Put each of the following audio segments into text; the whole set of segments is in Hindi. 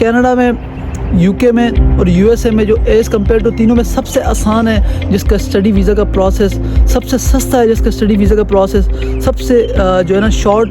कनाडा में, यूके में और यूएसए में जो एज़ कम्पेयर टू तीनों में सबसे आसान है जिसका स्टडी वीज़ा का प्रोसेस, सबसे सस्ता है जिसका स्टडी वीज़ा का प्रोसेस, सबसे जो है ना शॉर्ट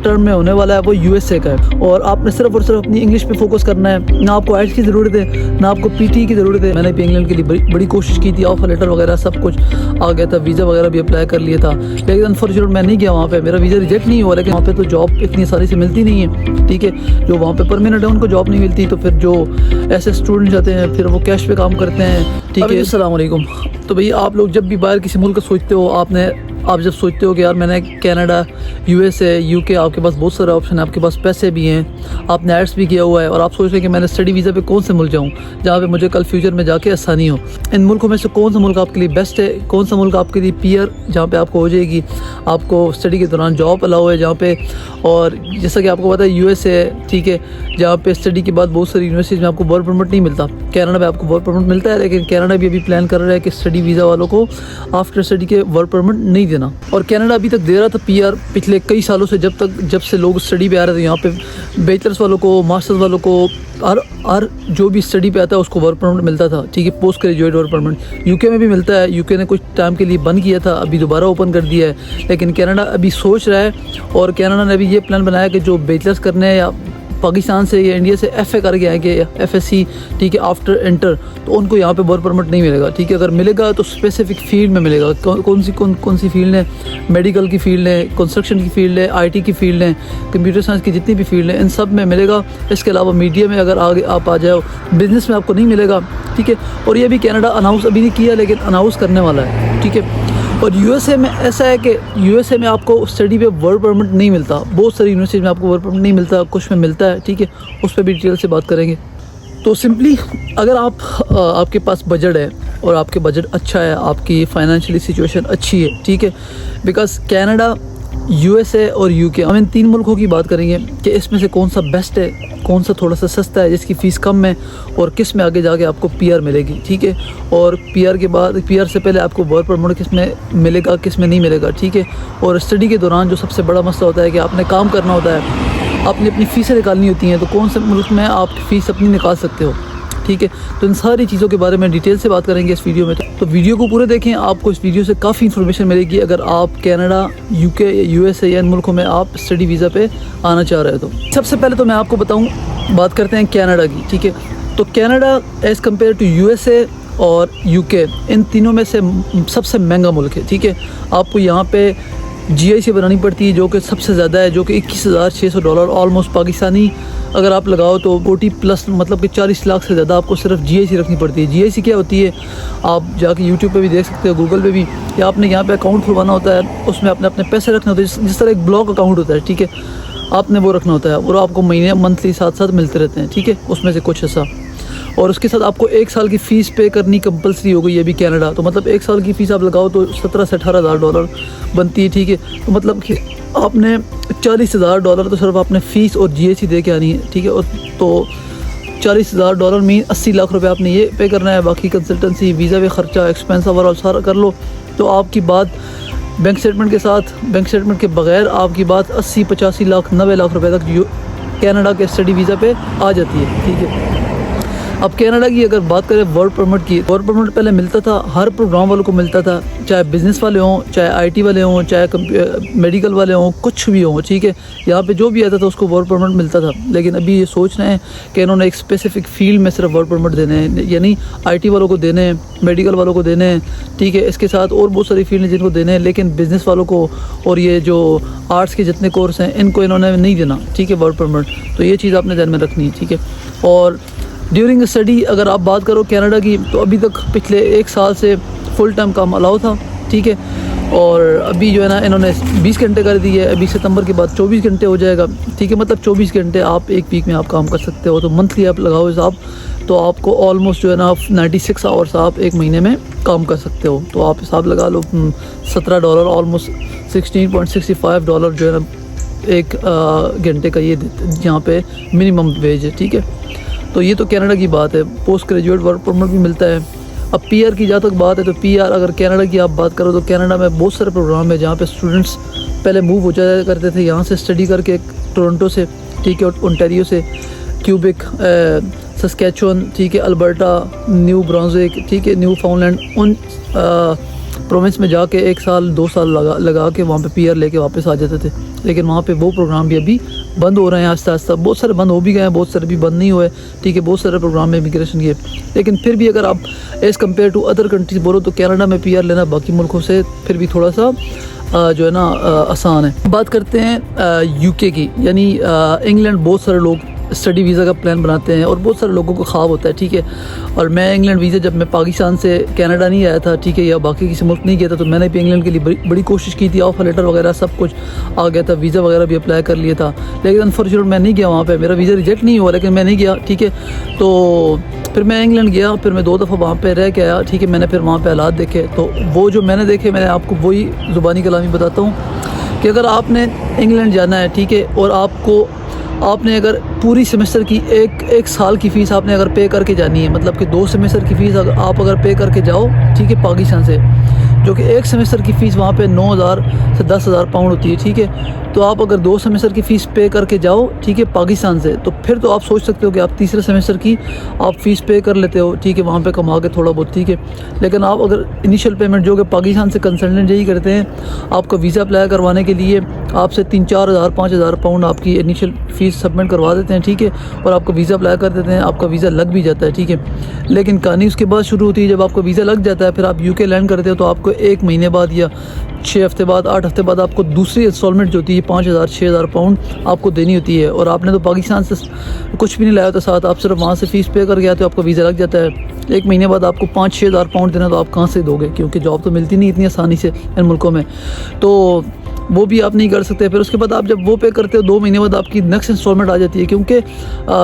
टर्म में होने वाला है वो यूएसए का है। और आपने सिर्फ और सिर्फ अपनी इंग्लिश पे फोकस करना है, ना आपको आइल्स की ज़रूरत है, ना आपको पीटी की ज़रूरत है। मैंने भी इंग्लैंड के लिए बड़ी कोशिश की थी, ऑफर लेटर वगैरह सब कुछ आ गया था, वीज़ा वगैरह भी अप्लाई कर लिया था, लेकिन अनफॉर्चुनेट मैं नहीं गया वहाँ पर, मेरा वीज़ा रिजेक्ट नहीं हुआ। लेकिन वहाँ पर तो जॉब इतनी आसानी से मिलती नहीं है, ठीक है। जो वहाँ पर परमानेंट है उनको जॉब नहीं मिलती, तो फिर जो ऐसे स्टूडेंट जाते हैं फिर वो कैश पे काम करते हैं, ठीक है। अस्सलाम वालेकुम। तो भई आप लोग जब भी बाहर किसी मुल्क का सोचते हो, आप जब सोचते हो कि यार मैंने कनाडा, यूएसए, यूके, आपके पास बहुत सारे ऑप्शन है, आपके पास पैसे भी हैं, आपने एड्स भी किया हुआ है और आप सोच रहे हैं कि मैंने स्टडी वीज़ा पे कौन से मुल्क जाऊँ जहाँ पे मुझे कल फ्यूचर में जाके आसानी हो। इन मुल्कों में से कौन सा मुल्क आपके लिए बेस्ट है, कौन सा मुल्क आपके लिए पीआर जहाँ पे आपको हो जाएगी, आपको स्टडी के दौरान जॉब अलाउ है जहाँ पे। और जैसा कि आपको पता है यूएसए, ठीक है, जहाँ पे स्टडी के बाद बहुत सारी यूनिवर्सिटीज़ में आपको वर्क परमिट नहीं मिलता। कनाडा में आपको वर्क परमिट मिलता है, लेकिन कनाडा भी अभी प्लान कर रहा है कि स्टडी वीज़ा वालों को आफ्टर स्टडी के वर्क परमिट नहीं देना। और कनाडा अभी तक दे रहा था पीआर पिछले कई सालों से, जब से लोग स्टडी पे आ रहे थे। यहाँ पे बैचलर्स वालों को, मास्टर्स वालों को, हर जो भी स्टडी पे आता है उसको वर्क परमिट मिलता था, ठीक है, post graduate work permit. UK में भी मिलता है, यूके ने कुछ टाइम के लिए बंद किया था, अभी दोबारा ओपन कर दिया है। लेकिन कनाडा अभी सोच रहा है, और कनाडा ने अभी ये प्लान बनाया कि जो बैचलर्स करने हैं या पाकिस्तान से या इंडिया से एफए करके आएंगे, एफएससी, ठीक है, आफ्टर इंटर, तो उनको यहाँ पे वर्क परमिट नहीं मिलेगा, ठीक है। अगर मिलेगा तो स्पेसिफिक फील्ड में मिलेगा। कौन सी फील्ड है? मेडिकल की फील्ड है, कंस्ट्रक्शन की फील्ड है, आईटी की फील्ड है, कंप्यूटर साइंस की जितनी भी फील्ड है, इन सब में मिलेगा। इसके अलावा मीडिया में अगर आगे आप आ जाओ, बिज़नेस में आपको नहीं मिलेगा, ठीक है। और ये भी कनाडा अनाउंस अभी नहीं किया, लेकिन अनाउंस करने वाला है, ठीक है। और यूएसए में ऐसा है कि यूएसए में आपको स्टडी पे वर्क परमिट नहीं मिलता, बहुत सारी यूनिवर्सिटी में आपको वर्क परमिट नहीं मिलता, कुछ में मिलता है, ठीक है। उस पर भी डिटेल से बात करेंगे। तो सिंपली अगर आपके पास बजट है और आपके बजट अच्छा है, आपकी फाइनेंशियली सिचुएशन अच्छी है, ठीक है, बिकॉज कनाडा, यूएसए और यूके, हम इन तीन मुल्कों की बात करेंगे कि इसमें से कौन सा बेस्ट है, कौन सा थोड़ा सा सस्ता है, जिसकी फ़ीस कम है, और किस में आगे जाके आपको पीआर मिलेगी, ठीक है। और पीआर के बाद, पीआर से पहले आपको वर्क परमिट किस में मिलेगा, किस में नहीं मिलेगा, ठीक है। और स्टडी के दौरान जो सबसे बड़ा मसला होता है कि आपने काम करना होता है, आपने अपनी फ़ीसें निकालनी होती हैं, तो कौन से मुल्क में आप फ़ीस अपनी निकाल सकते हो, ठीक है। तो इन सारी चीज़ों के बारे में डिटेल से बात करेंगे इस वीडियो में। तो वीडियो को पूरे देखें, आपको इस वीडियो से काफ़ी इन्फॉर्मेशन मिलेगी अगर आप कनाडा, यूके, यूएसए या इन मुल्कों में आप स्टडी वीज़ा पे आना चाह रहे हो। तो सबसे पहले तो मैं आपको बताऊं, बात करते हैं कनाडा की, ठीक है। तो Canada as compare to USA और यूके, इन तीनों में से सबसे महंगा मुल्क है, ठीक है। आपको यहाँ पे जीआईसी बनानी पड़ती है जो कि सबसे ज़्यादा है, जो कि $21,600 ऑलमोस्ट पाकिस्तानी अगर आप लगाओ तो 40+, मतलब कि 40 लाख से ज़्यादा आपको सिर्फ जीआईसी रखनी पड़ती है। जीआईसी क्या होती है आप जाके यूट्यूब पे भी देख सकते हो, गूगल पे भी, या आपने यहाँ पे अकाउंट खुलवाना होता है, उसमें अपने पैसे रखने होते हैं, जिस तरह एक ब्लॉक अकाउंट होता है, ठीक है, आपने वो रखना होता है, और आपको महीने मंथली साथ मिलते रहते हैं, ठीक है, उसमें से कुछ ऐसा। और उसके साथ आपको 1 साल की फ़ीस पे करनी कंपलसरी हो गई है अभी कनाडा। तो मतलब 1 साल की फ़ीस आप लगाओ तो $17,000 से $18,000 बनती है, ठीक है। तो मतलब कि आपने $40,000 तो सिर्फ आपने फ़ीस और जीएसटी दे के आनी है, ठीक है। और तो $40,000 में 80 लाख रुपए आपने ये पे करना है, बाकी कंसल्टेंसी, वीज़ा पे ख़र्चा, एक्सपेंस ओवरऑल सारा कर लो, तो आपकी बात बैंक स्टेटमेंट के साथ, बैंक स्टेटमेंट के बगैर आपकी बात 80, 85 लाख, 90 लाख रुपए तक कनाडा के स्टडी वीज़ा पे आ जाती है, ठीक है। अब कनाडा की अगर बात करें वर्क परमिट की, वर्क परमिट पहले मिलता था, हर प्रोग्राम वालों को मिलता था, चाहे बिज़नेस वाले हों, चाहे आईटी वाले हों, चाहे मेडिकल वाले हों, कुछ भी हों, ठीक है। यहाँ पे जो भी आता था उसको वर्क परमिट मिलता था। लेकिन अभी ये सोच रहे हैं कि इन्होंने एक स्पेसिफिक फील्ड में सिर्फ वर्क परमिट देने हैं, यानी आईटी वालों को देने हैं, मेडिकल वालों को देने हैं, ठीक है। इसके साथ और बहुत सारी फील्ड हैं जिनको देने हैं, लेकिन बिज़नेस वालों को और ये जो आर्ट्स के जितने कोर्स हैं इनको इन्होंने नहीं देना, ठीक है, वर्क परमिट। तो ये चीज़ आपने ध्यान में रखनी है, ठीक है। और ड्यूरिंग स्टडी अगर आप बात करो कनाडा की, तो अभी तक पिछले 1 साल से फुल टाइम काम अलाउ था, ठीक है। और अभी जो है ना इन्होंने 20 घंटे कर दी है, अभी सितंबर के बाद 24 घंटे हो जाएगा, ठीक है। मतलब 24 घंटे आप एक वीक में आप काम कर सकते हो। तो मंथली आप लगाओ हिसाब, तो आपको ऑलमोस्ट जो है ना 96 आवर्स आप एक महीने में काम कर सकते हो। तो आप हिसाब लगा लो, $17, ऑलमोस्ट $16.65 जो है ना एक घंटे का ये यहाँ पे मिनिमम वेज है, ठीक है। तो ये तो कनाडा की बात है। पोस्ट ग्रेजुएट वर्क परमिट भी मिलता है। अब पीआर की जहाँ तक बात है, तो पीआर अगर कनाडा की आप बात करो तो कनाडा में बहुत सारे प्रोग्राम है जहाँ पे स्टूडेंट्स पहले मूव हो जाया करते थे यहाँ से स्टडी करके टोरंटो से, ठीक है, ओंटारियो से क्यूबिक, सस्कैचुअन, ठीक है, अल्बर्टा, न्यू ब्रांसविक, ठीक है, न्यू फाउंडलैंड, उन प्रोविंस में जाके 1 साल 2 साल लगा के वहाँ पे पीआर लेके वापस आ जाते थे। लेकिन वहाँ पे वो प्रोग्राम भी अभी बंद हो रहे हैं आहिस्ता आहिस्ता। बहुत सारे बंद हो भी गए हैं, बहुत सारे भी बंद नहीं हुए, ठीक है, बहुत सारे प्रोग्राम में इमिग्रेशन के। लेकिन फिर भी अगर आप as compare to other countries बोलो तो कनाडा में पीआर लेना बाकी मुल्कों से फिर भी थोड़ा सा जो है ना आसान है। बात करते हैं यूके की, यानी इंग्लैंड। बहुत सारे लोग स्टडी वीज़ा का प्लान बनाते हैं और बहुत सारे लोगों को ख्वाब होता है, ठीक है। और मैं इंग्लैंड वीज़ा, जब मैं पाकिस्तान से कनाडा नहीं आया था, ठीक है, या बाकी किसी मुल्क नहीं गया था, तो मैंने भी इंग्लैंड के लिए बड़ी कोशिश की थी। ऑफर लेटर वगैरह सब कुछ आ गया था, वीज़ा वगैरह भी अप्लाई कर लिया था, लेकिन अनफॉर्चुनेट मैं नहीं गया वहाँ पे। मेरा वीज़ा रिजेक्ट नहीं हुआ, लेकिन मैं नहीं गया, ठीक है। तो फिर मैं इंग्लैंड गया, फिर मैं 2 दफ़ा वहाँ पे रह के आया, ठीक है। मैंने फिर वहाँ पे हालात देखे, तो वो जो मैंने देखे, मैंने आपको वही ज़ुबानी कलामी बताता हूँ कि अगर आपने इंग्लैंड जाना है, ठीक है, और आपने अगर पूरी सेमेस्टर की एक साल की फ़ीस आपने अगर पे करके जानी है, मतलब कि 2 सेमेस्टर की फ़ीस आप अगर पे करके जाओ, ठीक है, पाकिस्तान से, जो कि 1 सेमेस्टर की फ़ीस वहाँ पे 9,000 से 10,000 पाउंड होती है, ठीक है। तो आप अगर 2 सेमेस्टर की फ़ीस पे करके जाओ, ठीक है, पाकिस्तान से, तो फिर तो आप सोच सकते हो कि आप तीसरे सेमेस्टर की आप फ़ीस पे कर लेते हो, ठीक है, वहाँ पे कमा के थोड़ा बहुत, ठीक है। लेकिन आप अगर इनिशियल पेमेंट जो कि पाकिस्तान से कंसल्टेंट यही करते हैं, आपका वीज़ा अप्लाई करवाने के लिए आपसे 3-4 हज़ार 5,000 पाउंड आपकी इनिशियल फ़ीस सबमिट करवा देते हैं, ठीक है, और आपका वीज़ा अप्लाई कर देते हैं, आपका वीज़ा लग भी जाता है, ठीक है। लेकिन कहानी उसके बाद शुरू होती है, जब आपका वीज़ा लग जाता है, फिर आप यूके लैंड करते हो, तो आपको 1 महीने बाद या 6 हफ्ते बाद, 8 हफ्ते बाद आपको दूसरी इंस्टॉलमेंट जो होती है 5,000-6,000 पाउंड आपको देनी होती है। और आपने तो पाकिस्तान से कुछ भी नहीं लाया होता साथ, आप सिर्फ वहाँ से फ़ीस पे कर गया तो आपका वीज़ा लग जाता है। 1 महीने बाद आपको 5-6 हज़ार पाउंड देना, तो आप कहाँ से दोगे, क्योंकि जॉब तो मिलती नहीं इतनी आसानी से इन मुल्कों में, तो वो भी आप नहीं कर सकते। फिर उसके बाद आप जब वो पे करते हो, 2 महीने बाद आपकी नेक्स्ट इंस्टॉलमेंट आ जाती है, क्योंकि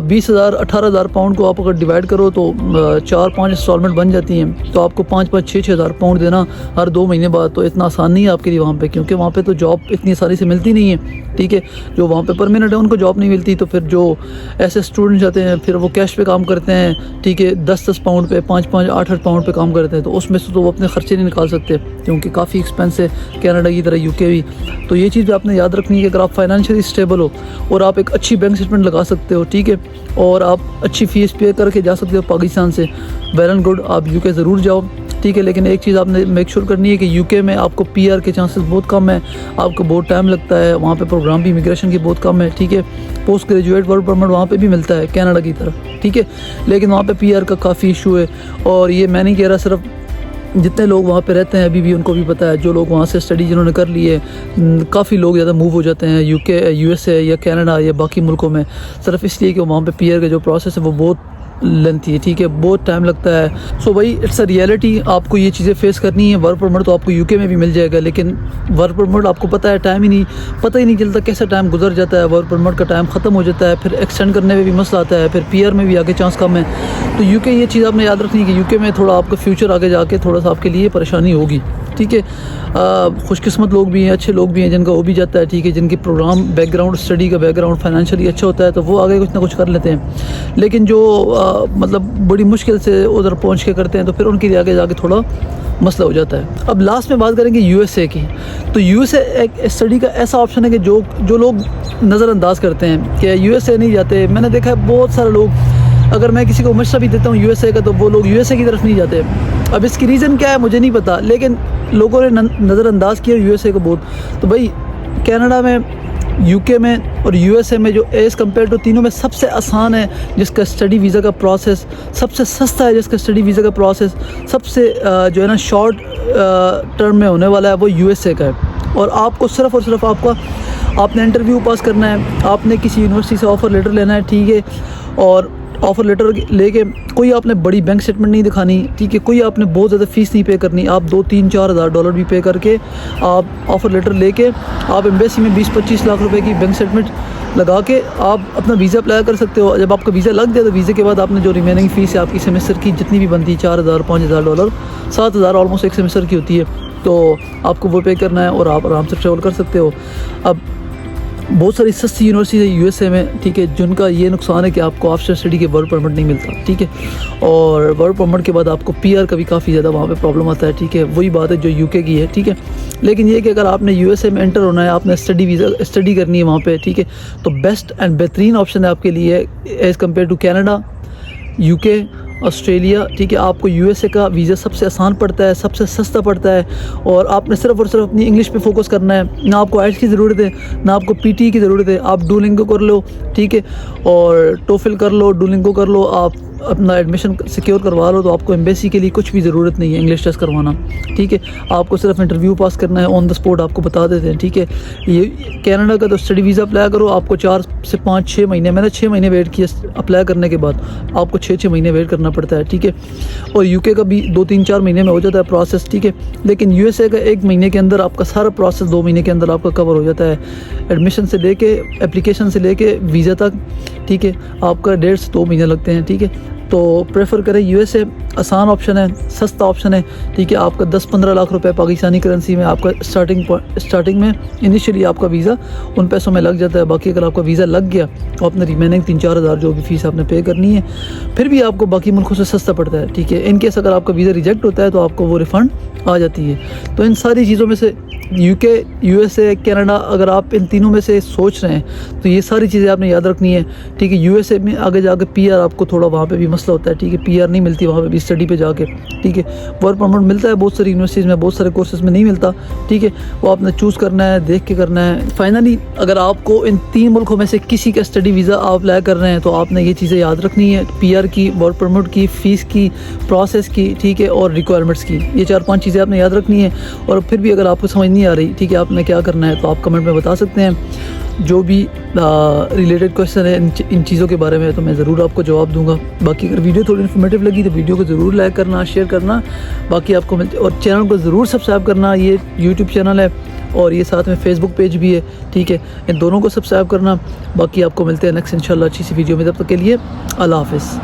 20,000 18,000 पाउंड को आप अगर डिवाइड करो तो 4-5 इंस्टॉलमेंट बन जाती हैं। तो आपको 5-5 6-6 हज़ार पाउंड देना हर 2 महीने बाद, तो इतना आसान नहीं है आपके लिए वहाँ पे, क्योंकि वहाँ पे तो जॉब इतनी आसानी से मिलती नहीं है, ठीक है। जो वहाँ पे परमानेंट है उनको जॉब नहीं मिलती, तो फिर जो ऐसे स्टूडेंट जाते हैं फिर वो कैश पे काम करते हैं, ठीक है, 10-10 पाउंड पे, 5-5 8-8 पाउंड पे काम करते हैं, तो उसमें से तो वो अपने खर्चे नहीं निकाल सकते, क्योंकि काफ़ी एक्सपेंस है कनाडा की तरह, यूके भी। तो ये चीज़ भी आपने याद रखनी है कि अगर आप फाइनेंशियली स्टेबल हो और आप एक अच्छी बैंक स्टेटमेंट लगा सकते हो, ठीक है, और आप अच्छी फ़ीस पे करके जा सकते हो पाकिस्तान से, वेल एंड गुड, आप यूके ज़रूर जाओ, ठीक है। लेकिन एक चीज़ आपने मेक श्योर करनी है कि यूके में आपको पीआर के चांसेस बहुत कम है, आपको बहुत टाइम लगता है, वहाँ पे प्रोग्राम भी इमिग्रेशन की बहुत कम है, ठीक है। पोस्ट ग्रेजुएट वर्क परमिट वहाँ पे भी मिलता है कनाडा की तरह, ठीक है, लेकिन वहाँ पे पीआर का काफ़ी इशू है। और ये मैं नहीं कह रहा, सिर्फ जितने लोग वहाँ पे रहते हैं अभी भी उनको भी पता है, जो लोग वहाँ से स्टडी जिन्होंने कर ली है, काफ़ी लोग ज़्यादा मूव हो जाते हैं यूके, यूएसए या कनाडा या बाकी मुल्कों में, सिर्फ इसलिए कि वहाँ पे पीआर का जो प्रोसेस है वो बहुत लेंथी है, ठीक है, बहुत टाइम लगता है। सो भाई इट्स अ रियलिटी, आपको ये चीज़ें फेस करनी है। वर्क परमिट तो आपको यूके में भी मिल जाएगा, लेकिन वर्क परमिट आपको पता है पता ही नहीं चलता कैसा टाइम गुजर जाता है, वर्क परमिट का टाइम ख़त्म हो जाता है, फिर एक्सटेंड करने में भी मसला आता है, फिर पीआर में भी आगे चांस कम है। तो यूके, ये चीज़ आपने याद रखनी है कि यूके में थोड़ा आपका फ्यूचर आगे जाके थोड़ा सा आपके लिए परेशानी होगी, ठीक है। खुशकिस्मत लोग भी हैं, अच्छे लोग भी हैं जिनका हो भी जाता है, ठीक है, जिनकी प्रोग्राम बैकग्राउंड, स्टडी का बैकग्राउंड फाइनेंशियली अच्छा होता है, तो वो आगे कुछ ना कुछ कर लेते हैं। लेकिन जो मतलब बड़ी मुश्किल से उधर पहुंच के करते हैं, तो फिर उनके लिए आगे जाके थोड़ा मसला हो जाता है। अब लास्ट में बात करेंगे यूएसए की। तो यूएसए एक स्टडी का ऐसा ऑप्शन है कि जो लोग नज़रअंदाज करते हैं कि यूएसए नहीं जाते। मैंने देखा है बहुत सारे लोग, अगर मैं किसी को मशवरा भी देता हूँ यूएसए का, तो वो लोग यूएसए की तरफ नहीं जाते। अब इसकी रीज़न क्या है मुझे नहीं पता, लेकिन लोगों ने नज़रअंदाज किया यूएसए को बहुत। तो भाई कनाडा में, यूके में और यूएसए में जो एज़ कम्पेयर टू तीनों में सबसे आसान है जिसका स्टडी वीज़ा का प्रोसेस, सबसे सस्ता है जिसका स्टडी वीज़ा का प्रोसेस, सबसे जो है ना शॉर्ट टर्म में होने वाला है, वो यूएसए का है। और आपको सिर्फ़ और सिर्फ आपने इंटरव्यू पास करना है, आपने किसी यूनिवर्सिटी से ऑफ़र लेटर लेना है, ठीक है, और ऑफ़र लेटर लेके कोई आपने बड़ी बैंक स्टेटमेंट नहीं दिखानी, ठीक है, कोई आपने बहुत ज़्यादा फ़ीस नहीं पे करनी, आप 2-3-4 हज़ार डॉलर भी पे करके आप ऑफ़र लेटर लेके आप एम्बेसी में 20-25 लाख रुपए की बैंक स्टेटमेंट लगा के आप अपना वीज़ा अप्लाई कर सकते हो। जब आपका वीज़ा लग जाए तो वीज़े के बाद आपने जो रिमेनिंग फ़ीस है आपकी सेमेस्टर की जितनी भी बनती है, 4,000-5,000 डॉलर, 7,000 ऑलमोस्ट एक सेमेस्टर की होती है, तो आपको वो पे करना है और आप आराम से ट्रैवल कर सकते हो। अब बहुत सारी सस्ती यूनिवर्सिटी है यूएसए में, ठीक है, जिनका ये नुकसान है कि आपको आफ्टर स्टडी के वर्क परमिट नहीं मिलता, ठीक है, और वर्क परमिट के बाद आपको पीआर का भी काफ़ी ज़्यादा वहाँ पे प्रॉब्लम आता है, ठीक है, वही बात है जो यूके की है, ठीक है। लेकिन ये कि अगर आपने यूएसए में एंटर होना है, आपने स्टडी करनी है वहाँ पे, ठीक है, तो बेस्ट एंड बेहतरीन ऑप्शन है आपके लिए as compare to Canada, UK, Australia, ठीक है। आपको यूएसए का वीज़ा सबसे आसान पड़ता है, सबसे सस्ता पड़ता है, और आपने सिर्फ और सिर्फ अपनी इंग्लिश पे फोकस करना है, ना आपको आइल्स की ज़रूरत है, ना आपको पीटी की ज़रूरत है। आप डुओलिंगो कर लो, ठीक है, और टोफिल कर लो, डुओलिंगो कर लो, आप अपना एडमिशन सिक्योर करवा लो, तो आपको एम्बेसी के लिए कुछ भी ज़रूरत नहीं है इंग्लिश टेस्ट करवाना, ठीक है। आपको सिर्फ इंटरव्यू पास करना है, ऑन द स्पॉट आपको बता देते हैं, ठीक है। ये कनाडा का तो स्टडी वीज़ा अप्लाई करो, आपको 4 से 5-6 महीने, मैंने 6 महीने वेट किया अप्लाई करने के बाद, आपको 6-6 महीने वेट करना पड़ता है, ठीक है। और यूके का भी 2-3-4 महीने में हो जाता है प्रोसेस, ठीक है। लेकिन यूएसए का 1 महीने के अंदर आपका सारा प्रोसेस 2 महीने के अंदर आपका कवर हो जाता है, एडमिशन से लेके, एप्लीकेशन से लेके वीज़ा तक, ठीक है। आपका 1.5 से 2 महीने लगते हैं, ठीक है। तो प्रेफर करें यूएसए, आसान ऑप्शन है, सस्ता ऑप्शन है, ठीक है। आपका 10-15 लाख रुपए पाकिस्तानी करेंसी में आपका स्टार्टिंग में इनिशियली आपका वीज़ा उन पैसों में लग जाता है। बाकी अगर आपका वीज़ा लग गया तो आपने रिमेनिंग 3-4 हज़ार जो भी फीस आपने पे करनी है, फिर भी आपको बाकी मुल्कों से सस्ता पड़ता है, ठीक है। इन केस अगर आपका वीज़ा रिजेक्ट होता है तो आपको वो रिफ़ंड आ जाती है। तो इन सारी चीज़ों में से यूके, यूएसए, कनाडा, अगर आप इन तीनों में से सोच रहे हैं तो ये सारी चीज़ें आपने याद रखनी है, ठीक है। यूएसए में आगे जाके पीआर आपको थोड़ा वहाँ पे भी मसला होता है, ठीक है, पीआर नहीं मिलती वहाँ पे भी स्टडी पे जाके, ठीक है। वर्क परमिट मिलता है बहुत सारी यूनिवर्सिटीज़ में, बहुत सारे कोर्सेज में नहीं मिलता, ठीक है। वो आपने चूज़ करना है, देख के करना है। फाइनली अगर आपको इन 3 मुल्कों में से किसी का स्टडी वीज़ा आप अप्लाई कर रहे हैं तो आपने ये चीज़ें याद रखनी है, पीआर की, वर्क परमिट की, फ़ीस की, प्रोसेस की, ठीक है, और रिक्वायरमेंट्स की। ये 4-5 चीज़ें आपने याद रखनी है। और फिर भी अगर आपको समझ नहीं आ रही, ठीक है, आपने क्या करना है तो आप कमेंट में बता सकते हैं। जो भी रिलेटेड क्वेश्चन है इन चीज़ों के बारे में तो मैं ज़रूर आपको जवाब दूंगा। बाकी अगर वीडियो थोड़ी इन्फॉर्मेटिव लगी तो वीडियो को ज़रूर लाइक करना, शेयर करना। बाकी आपको और चैनल को ज़रूर सब्सक्राइब करना। ये यूट्यूब चैनल है और ये साथ में फेसबुक पेज भी है, ठीक है। इन दोनों को सब्सक्राइब करना। बाकी आपको मिलते हैं नेक्स्ट इंशाल्लाह अच्छी सी वीडियो में। तब तक के लिए अल्लाह हाफ़िज़।